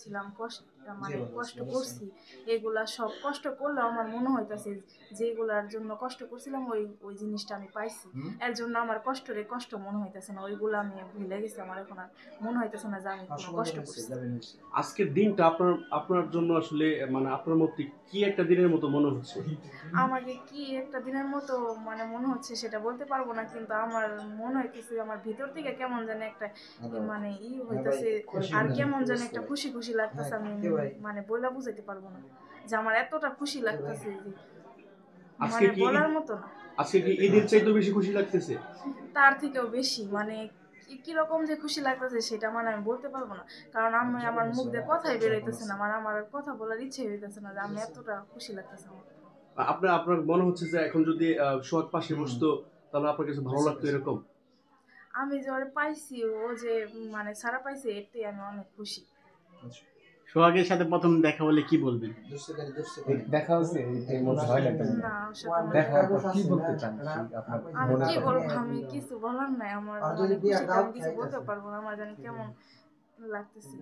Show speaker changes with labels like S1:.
S1: ছিলাম, মানে কষ্ট করছি, এগুলা সব কষ্ট করলেও আমার মনে হইতাছে যেগুলার জন্য কষ্ট করছিলাম ওই ওই জিনিসটা আমি পাইছি, এর জন্য আমার কষ্ট মনে হইতাছে না, ওইগুলো আমি ভুলে গেছি, আমার এখন আর মনে হইতাছে না যে আমি কোনো কষ্ট করছি।
S2: আজকের দিনটা আপনার আপনার জন্য আসলে মানে আপনার মধ্যে কি একটা দিনের মতো মনে হচ্ছে?
S1: আমাকে কি একটা দিনের মতো মানে মনে হচ্ছে সেটা বলতে পারবো না, কিন্তু আমার মনে হইতেছে আমার ভিতর থেকে কেমন যেন একটা মানে হইতেছে, আর কেমন যেন একটা খুশি খুশি লাগতেছে, আমি মানে বইলা বুঝাইতে পারবো না যে আমার এতটা খুশি লাগতেছে যে
S2: আজকে
S1: মানে
S2: কি ঈদ?
S1: বলার মতো না।
S2: আজকে কি ঈদের চাইতেও বেশি খুশি লাগতেছে?
S1: তার থেকেও বেশি মানে কিরকম যে খুশি লাগতেছে সেটা মানে আমি বলতে পারবো না, কারণ আমি আমার মুখ দিয়ে কথাই বেরোইতেছে না, মানে আমার কথা বলার ইচ্ছে হইতেছে না যে আমি এতটা খুশি লাগতেছে আমার।
S2: আপনার আপনার মনে হচ্ছে যে এখন যদি সোহাগ পাশে বসতো তাহলে আপনার কাছে ভালো লাগতো এরকম?
S1: আমি যে ওরে পাইছি, ও যে মানে ছাড়া পাইছে এতেই আমি অনেক খুশি।
S3: সোহাগের সাথে প্রথম দেখা হলে কি বলবেন?
S4: দেখা হচ্ছে এই মনে হয় না কেমন?
S1: না, ওর সাথে আমার
S4: দেখার পর কি বলতে চান আপনার
S1: আমি
S4: মনের
S1: কি
S4: কথা?
S1: বলবো, আমি কিছু বলার নাই, আমার মানে খুশিতে আমি কিছু বলতে পারবো না, আমার জানি কেমন লাগতেছে।